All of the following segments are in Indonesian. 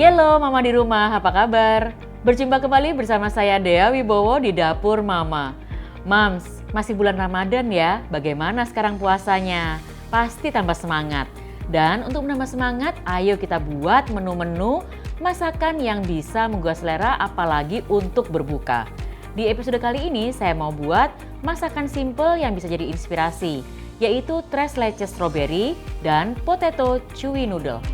Halo Mama di rumah, apa kabar? Berjumpa kembali bersama saya Dea Wibowo di Dapur Mama. Mams, masih bulan Ramadan ya, bagaimana sekarang puasanya? Pasti tambah semangat. Dan untuk menambah semangat, ayo kita buat menu-menu masakan yang bisa menggugah selera apalagi untuk berbuka. Di episode kali ini saya mau buat masakan simple yang bisa jadi inspirasi, yaitu tres leches strawberry dan potato chewy noodle.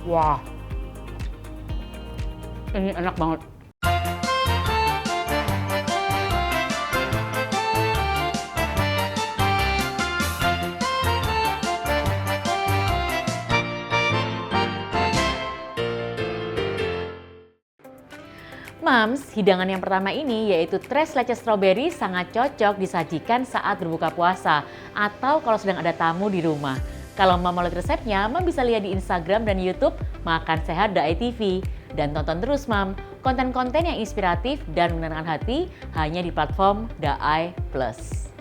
Wah, ini enak banget. Mams, hidangan yang pertama ini yaitu tres leches strawberry sangat cocok disajikan saat berbuka puasa atau kalau sedang ada tamu di rumah. Kalau Mam mau lihat resepnya, Mam bisa lihat di Instagram dan YouTube Makan Sehat Daai TV. Dan tonton terus Mam, konten-konten yang inspiratif dan menenangkan hati hanya di platform Daai Plus.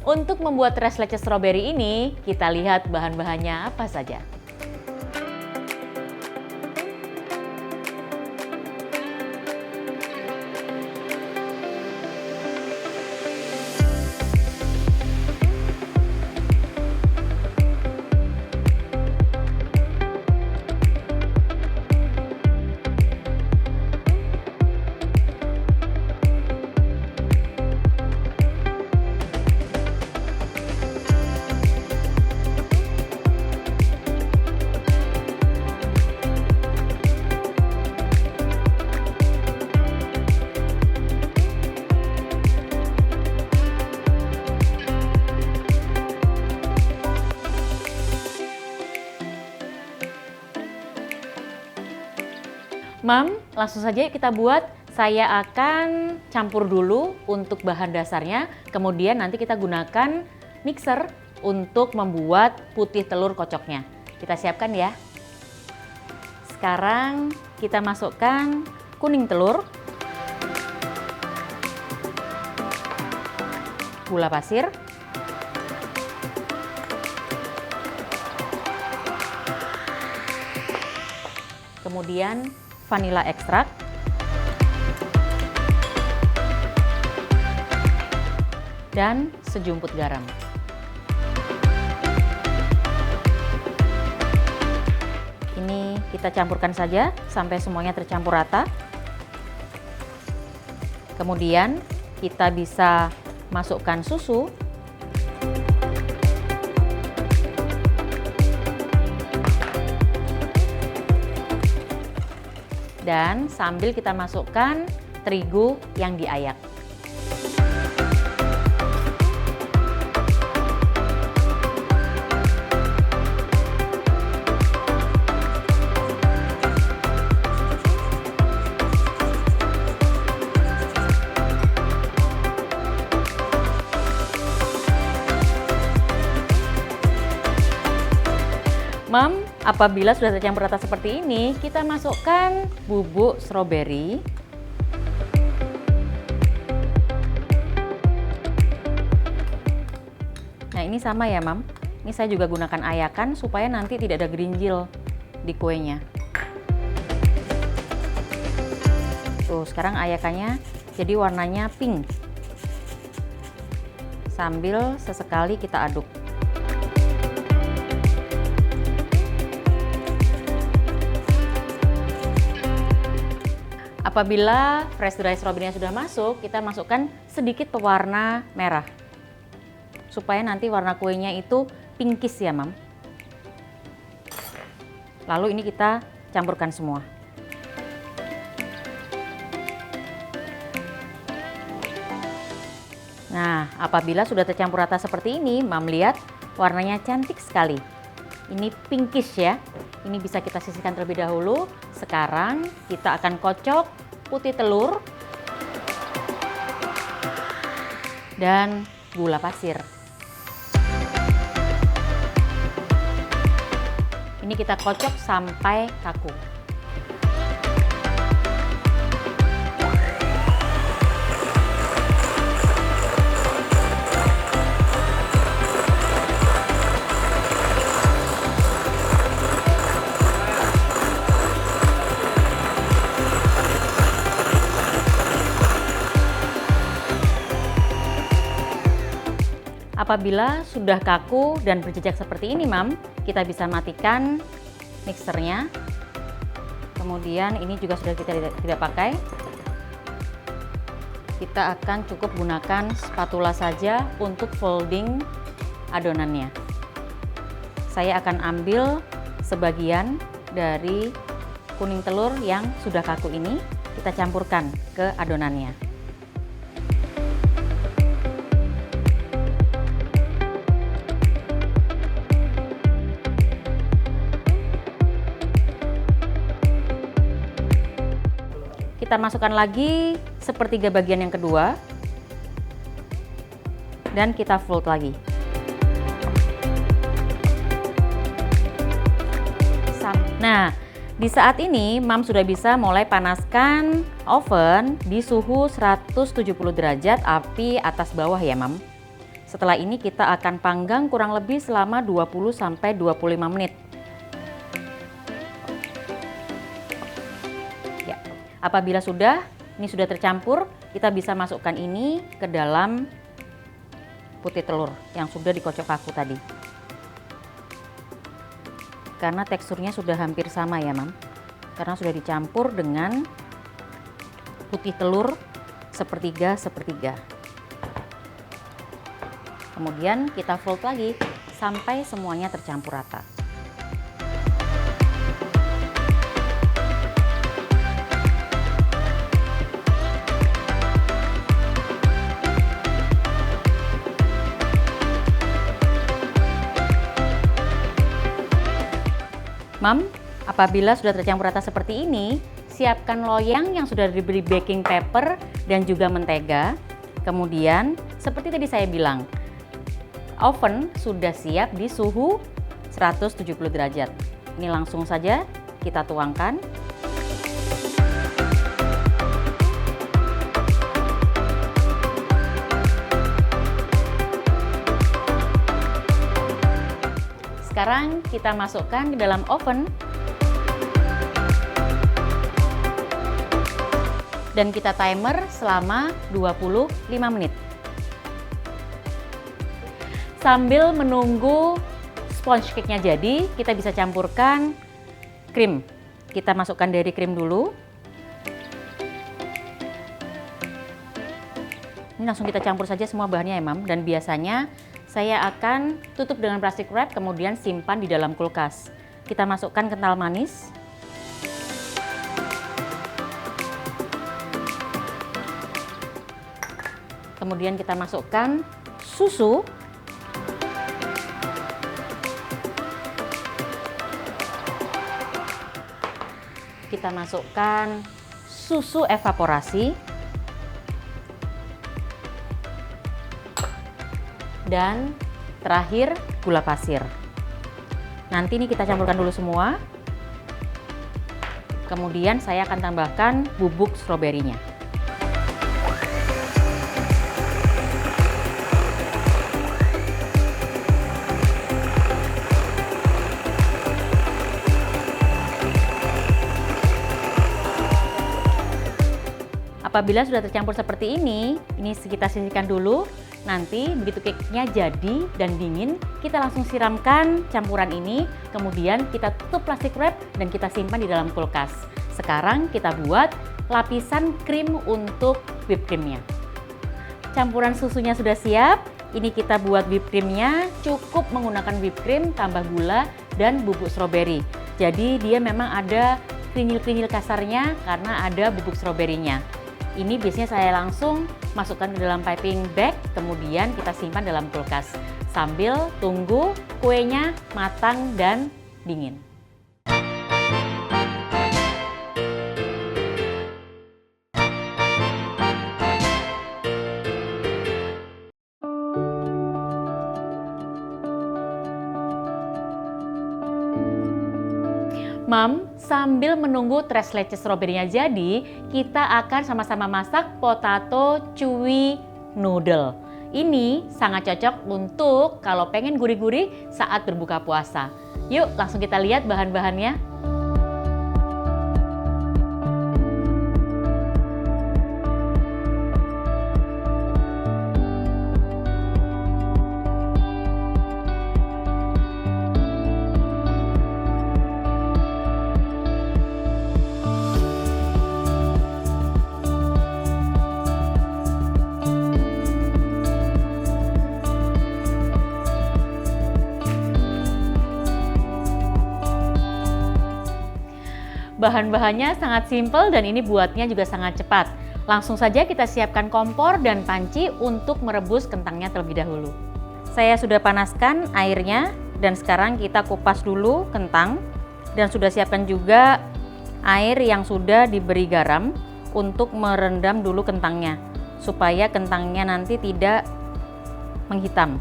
Untuk membuat tres leches strawberry ini, kita lihat bahan-bahannya apa saja. Mam, langsung saja kita buat. Saya akan campur dulu untuk bahan dasarnya, kemudian nanti kita gunakan mixer untuk membuat putih telur kocoknya. Kita siapkan ya. Sekarang kita masukkan kuning telur, gula pasir, kemudian vanila ekstrak, dan sejumput garam. Ini kita campurkan saja sampai semuanya tercampur rata. Kemudian kita bisa masukkan susu. Dan sambil kita masukkan terigu yang diayak. Mam, apabila sudah tercampur rata seperti ini, kita masukkan bubuk stroberi. Nah, ini sama ya, Mam. Ini saya juga gunakan ayakan supaya nanti tidak ada gerinjil di kuenya. Tuh, sekarang ayakannya jadi warnanya pink. Sambil sesekali kita aduk. Apabila fresh dry strawberry-nya sudah masuk, kita masukkan sedikit pewarna merah. Supaya nanti warna kuenya itu pinkish ya, Mam. Lalu ini kita campurkan semua. Nah, apabila sudah tercampur rata seperti ini, Mam lihat warnanya cantik sekali. Ini pinkish ya. Ini bisa kita sisihkan terlebih dahulu. Sekarang kita akan kocok putih telur dan gula pasir. Ini kita kocok sampai kaku. Apabila sudah kaku dan berjejak seperti ini, Mam, kita bisa matikan mixernya. Kemudian ini juga sudah kita tidak pakai. Kita akan cukup gunakan spatula saja untuk folding adonannya. Saya akan ambil sebagian dari kuning telur yang sudah kaku ini, kita campurkan ke adonannya. Kita masukkan lagi sepertiga bagian yang kedua dan kita fold lagi. Nah, di saat ini Mam sudah bisa mulai panaskan oven di suhu 170 derajat api atas bawah ya, Mam. Setelah ini kita akan panggang kurang lebih selama 20-25 menit. Apabila ini sudah tercampur, kita bisa masukkan ini ke dalam putih telur yang sudah dikocok kaku tadi. Karena teksturnya sudah hampir sama ya, Mam. Karena sudah dicampur dengan putih telur sepertiga-sepertiga. Kemudian kita fold lagi sampai semuanya tercampur rata. Mam, apabila sudah tercampur rata seperti ini, siapkan loyang yang sudah diberi baking paper dan juga mentega. Kemudian, seperti tadi saya bilang, oven sudah siap di suhu 170 derajat. Ini langsung saja kita tuangkan. Sekarang kita masukkan ke dalam oven dan kita timer selama 25 menit. Sambil menunggu sponge cake-nya jadi, kita bisa campurkan krim. Kita masukkan dairy cream dulu. Ini langsung kita campur saja semua bahannya ya, Mam, dan biasanya saya akan tutup dengan plastik wrap, kemudian simpan di dalam kulkas. Kita masukkan kental manis. Kemudian kita masukkan susu. Kita masukkan susu evaporasi. Dan terakhir gula pasir. Nanti ini kita campurkan dulu semua. Kemudian saya akan tambahkan bubuk stroberinya. Apabila sudah tercampur seperti ini kita sisihkan dulu. Nanti begitu cake-nya jadi dan dingin, kita langsung siramkan campuran ini, kemudian kita tutup plastik wrap dan kita simpan di dalam kulkas. Sekarang kita buat lapisan krim untuk whipped cream-nya. Campuran susunya sudah siap, ini kita buat whipped cream-nya, cukup menggunakan whipped cream tambah gula dan bubuk stroberi. Jadi dia memang ada krinyil-krinyil kasarnya karena ada bubuk stroberinya. Ini biasanya saya langsung masukkan ke dalam piping bag, kemudian kita simpan dalam kulkas sambil tunggu kuenya matang dan dingin. Mam, sambil menunggu tres leches stroberinya jadi, kita akan sama-sama masak potato chewy noodle. Ini sangat cocok untuk kalau pengen gurih-gurih saat berbuka puasa. Yuk, langsung kita lihat bahan-bahannya. bahan-bahannya sangat simpel dan ini buatnya juga sangat cepat. Langsung saja kita siapkan kompor dan panci untuk merebus kentangnya terlebih dahulu. Saya sudah panaskan airnya dan sekarang kita kupas dulu kentang dan sudah siapkan juga air yang sudah diberi garam untuk merendam dulu kentangnya supaya kentangnya nanti tidak menghitam.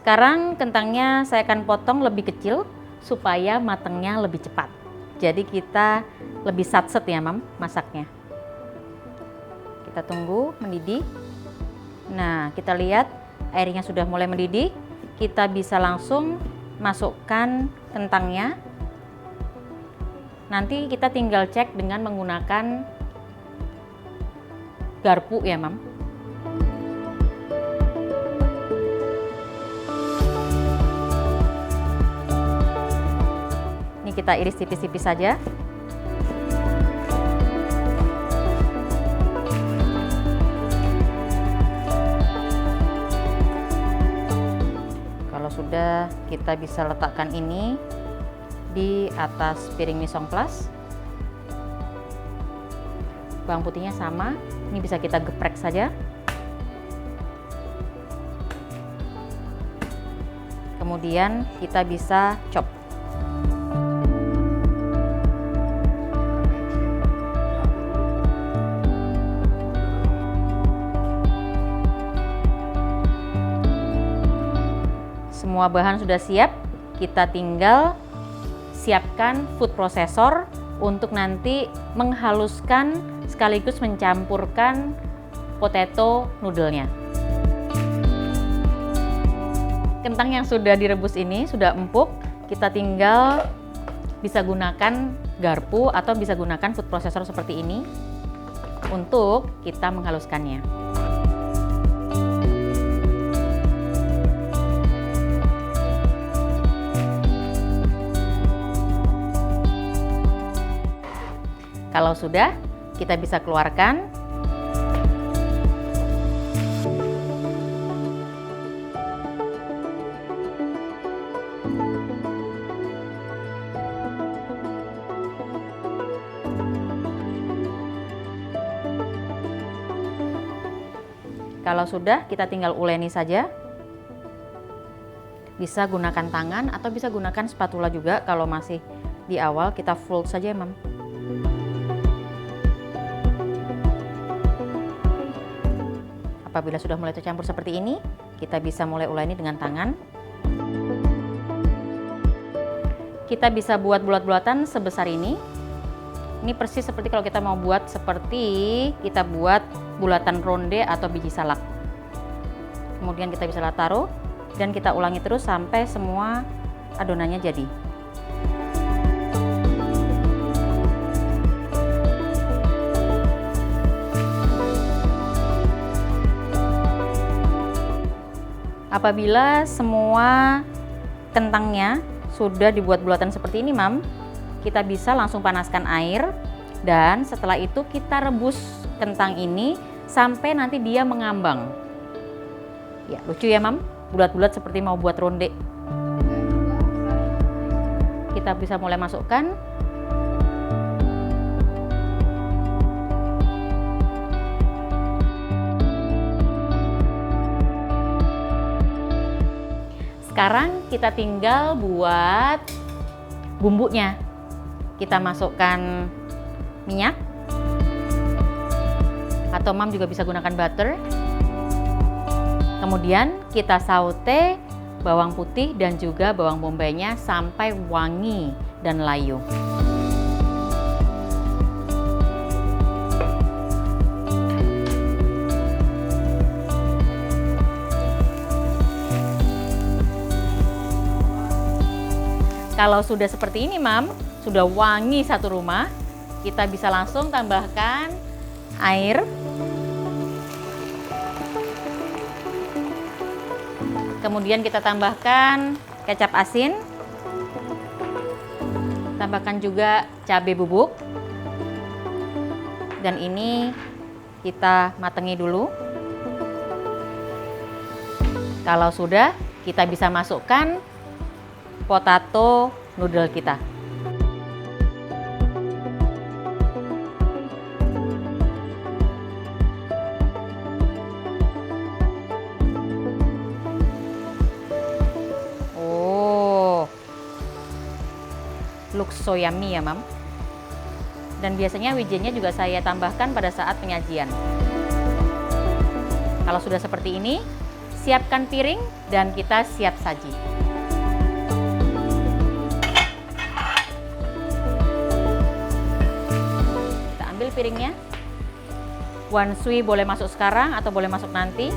Sekarang kentangnya saya akan potong lebih kecil supaya matangnya lebih cepat. Jadi kita lebih satset ya Mam masaknya. Kita tunggu mendidih. Nah, kita lihat airnya sudah mulai mendidih. Kita bisa langsung masukkan kentangnya. Nanti kita tinggal cek dengan menggunakan garpu ya Mam. Ini kita iris tipis-tipis saja. Kalau sudah, kita bisa letakkan ini di atas piring mise en place. Bawang putihnya sama, ini bisa kita geprek saja. Kemudian kita bisa chop. Semua bahan sudah siap, kita tinggal siapkan food processor untuk nanti menghaluskan sekaligus mencampurkan potato noodle-nya. Kentang yang sudah direbus ini sudah empuk, kita tinggal bisa gunakan garpu atau bisa gunakan food processor seperti ini untuk kita menghaluskannya. Kalau sudah, kita bisa keluarkan. Kalau sudah, kita tinggal uleni saja. Bisa gunakan tangan atau bisa gunakan spatula juga. Kalau masih di awal, kita fold saja, Mam. Apabila sudah mulai tercampur seperti ini, kita bisa mulai uleni dengan tangan. Kita bisa buat bulat-bulatan sebesar ini. Ini persis seperti kalau kita mau buat seperti kita buat bulatan ronde atau biji salak. Kemudian kita bisa taruh dan kita ulangi terus sampai semua adonannya jadi. Apabila semua kentangnya sudah dibuat bulatan seperti ini, Mam, kita bisa langsung panaskan air dan setelah itu kita rebus kentang ini sampai nanti dia mengambang. Ya, lucu ya, Mam? Bulat-bulat seperti mau buat ronde. Kita bisa mulai masukkan. Sekarang kita tinggal buat bumbunya. Kita masukkan minyak, atau Mam juga bisa gunakan butter. Kemudian kita saute bawang putih dan juga bawang bombaynya sampai wangi dan layu. Kalau sudah seperti ini, Mam, sudah wangi satu rumah, kita bisa langsung tambahkan air. Kemudian kita tambahkan kecap asin. Tambahkan juga cabai bubuk. Dan ini kita matengi dulu. Kalau sudah, kita bisa masukkan potato noodle kita. Oh, looks so yummy ya, Mam. Dan biasanya wijennya juga saya tambahkan pada saat penyajian. Kalau sudah seperti ini, siapkan piring dan kita siap saji. Kita ambil piringnya. Wanshui boleh masuk sekarang atau boleh masuk nanti.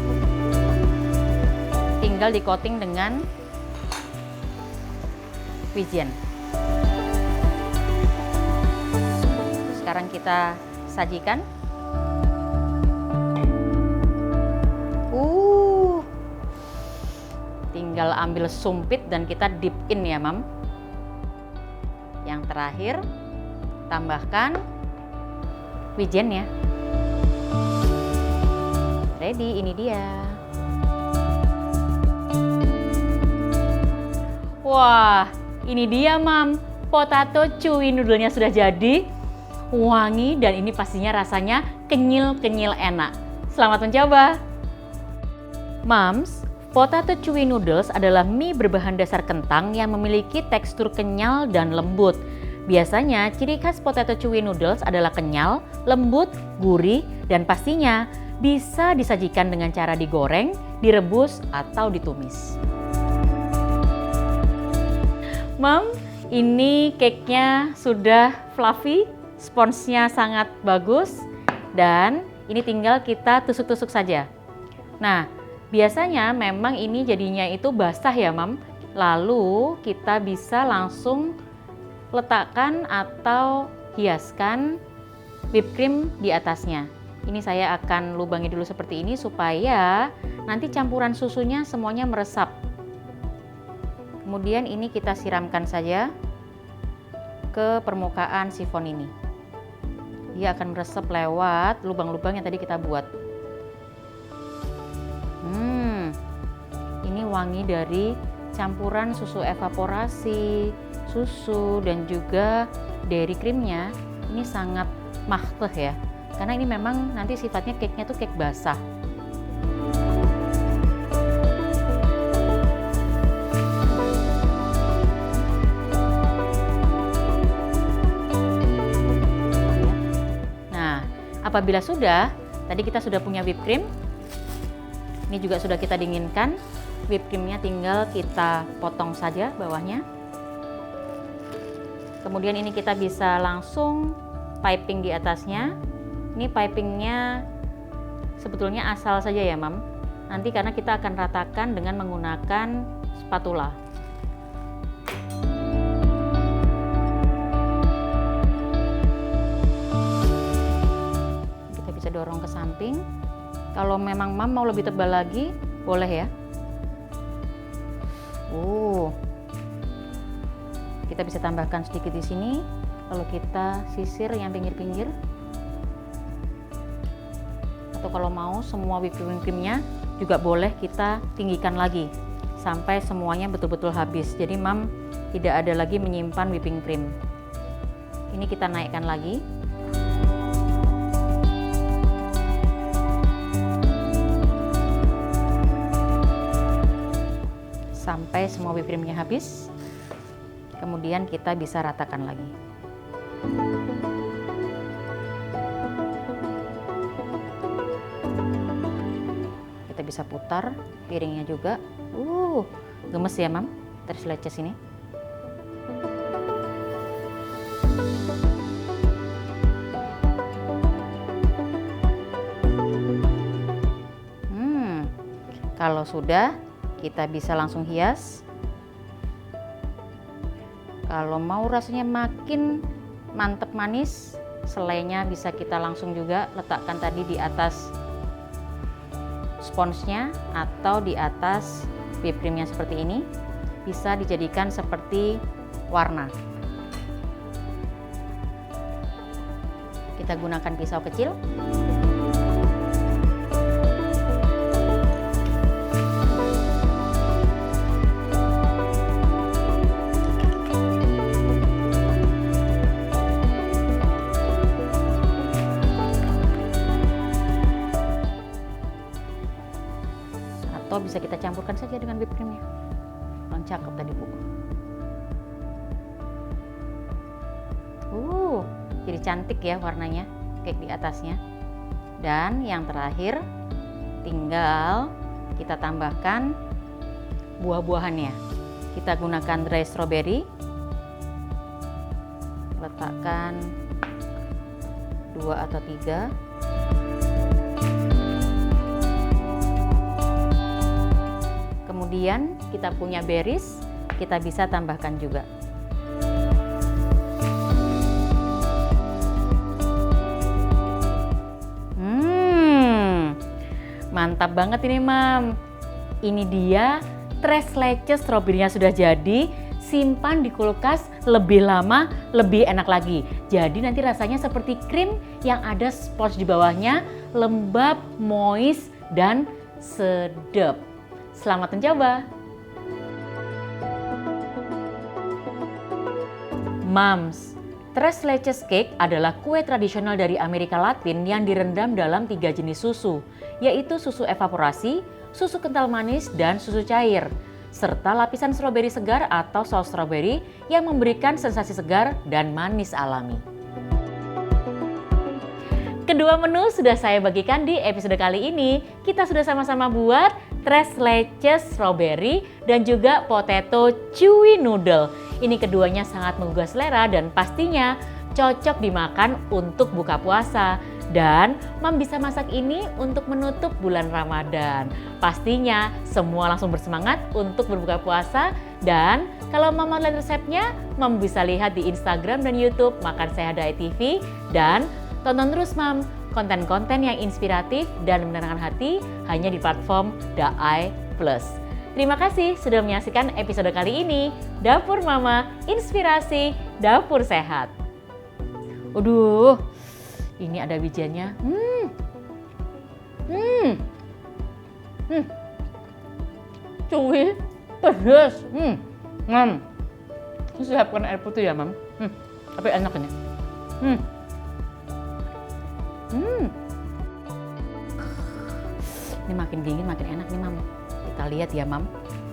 Tinggal di coating dengan wijen. Sekarang kita sajikan. Tinggal ambil sumpit dan kita dip in ya, Mam. Yang terakhir, tambahkan wijennya. Ready, ini dia. Wah, ini dia, Mam. Potato chewy noodle-nya sudah jadi. Wangi dan ini pastinya rasanya kenyil-kenyil enak. Selamat mencoba. Moms, potato chewy noodles adalah mie berbahan dasar kentang yang memiliki tekstur kenyal dan lembut. Biasanya ciri khas potato chewy noodles adalah kenyal, lembut, gurih, dan pastinya bisa disajikan dengan cara digoreng, direbus, atau ditumis. Mom, ini cake-nya sudah fluffy. Sponsnya sangat bagus dan ini tinggal kita tusuk-tusuk saja. Nah, biasanya memang ini jadinya itu basah ya, Mam. Lalu kita bisa langsung letakkan atau hiaskan whipped cream di atasnya. Ini saya akan lubangi dulu seperti ini supaya nanti campuran susunya semuanya meresap. Kemudian ini kita siramkan saja ke permukaan sifon ini. Dia akan meresap lewat lubang-lubang yang tadi kita buat. Ini wangi dari campuran susu evaporasi, susu, dan juga dairy creamnya. Ini sangat mahteh ya, karena ini memang nanti sifatnya cake-nya tuh cake basah. Apabila sudah, tadi kita sudah punya whipped cream, ini juga sudah kita dinginkan. Whipped creamnya tinggal kita potong saja bawahnya. Kemudian ini kita bisa langsung piping di atasnya. Ini pipingnya sebetulnya asal saja ya, Mam. Nanti karena kita akan ratakan dengan menggunakan spatula. Dorong ke samping. Kalau memang Mam mau lebih tebal lagi, boleh ya. Kita bisa tambahkan sedikit di sini. Lalu kita sisir yang pinggir-pinggir. Atau kalau mau semua whipping creamnya juga boleh kita tinggikan lagi sampai semuanya betul-betul habis. Jadi Mam tidak ada lagi menyimpan whipping cream. Ini kita naikkan lagi. Sampai semua whipped creamnya habis, kemudian kita bisa ratakan lagi. Kita bisa putar piringnya juga. Gemes ya, Mam, terus sini. Kalau sudah, kita bisa langsung hias. Kalau mau rasanya makin mantep manis, selainya bisa kita langsung juga letakkan tadi di atas sponsnya atau di atas whipped creamnya seperti ini. Bisa dijadikan seperti warna. Kita gunakan pisau kecil. campurkan saja dengan whipped creamnya. Cakep tadi Bu. Jadi cantik ya warnanya, cake di atasnya. Dan yang terakhir, tinggal kita tambahkan buah-buahannya. Kita gunakan dry strawberry. Letakkan 2 atau 3. Kemudian kita punya berries, kita bisa tambahkan juga. Mantap banget ini Mam. Ini dia tres leches stroberinya sudah jadi. Simpan di kulkas lebih lama, lebih enak lagi. Jadi nanti rasanya seperti krim yang ada sponge di bawahnya, lembab, moist, dan sedap. Selamat mencoba. Mams, tres leches cake adalah kue tradisional dari Amerika Latin yang direndam dalam 3 jenis susu, yaitu susu evaporasi, susu kental manis, dan susu cair, serta lapisan stroberi segar atau saus stroberi yang memberikan sensasi segar dan manis alami. Kedua menu sudah saya bagikan di episode kali ini. Kita sudah sama-sama buat tres leches strawberry dan juga potato chewy noodle. Ini keduanya sangat menggugah selera dan pastinya cocok dimakan untuk buka puasa. Dan Mam bisa masak ini untuk menutup bulan Ramadan. Pastinya semua langsung bersemangat untuk berbuka puasa. Dan kalau Mam mau lihat resepnya, Mam bisa lihat di Instagram dan YouTube Makan Sehat Diet TV. Dan tonton terus Mam konten-konten yang inspiratif dan menenangkan hati hanya di platform Daai Plus. Terima kasih sudah menyaksikan episode kali ini. Dapur Mama, inspirasi dapur sehat. Aduh, ini ada wijennya. Cuy, pedas. Mam, ini siapkan air putih ya Mam. Tapi enak ini. Ini makin dingin makin enak nih Mam. Kita lihat ya Mam,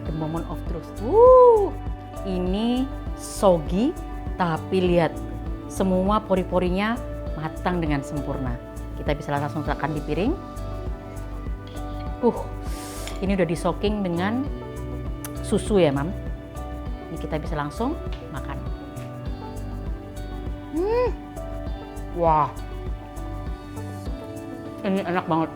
the moment of truth. Ini soggy, tapi lihat semua pori-porinya matang dengan sempurna. Kita bisa langsung letakkan di piring. Ini udah di soaking dengan susu ya Mam. Ini kita bisa langsung makan. Wah, ini enak banget.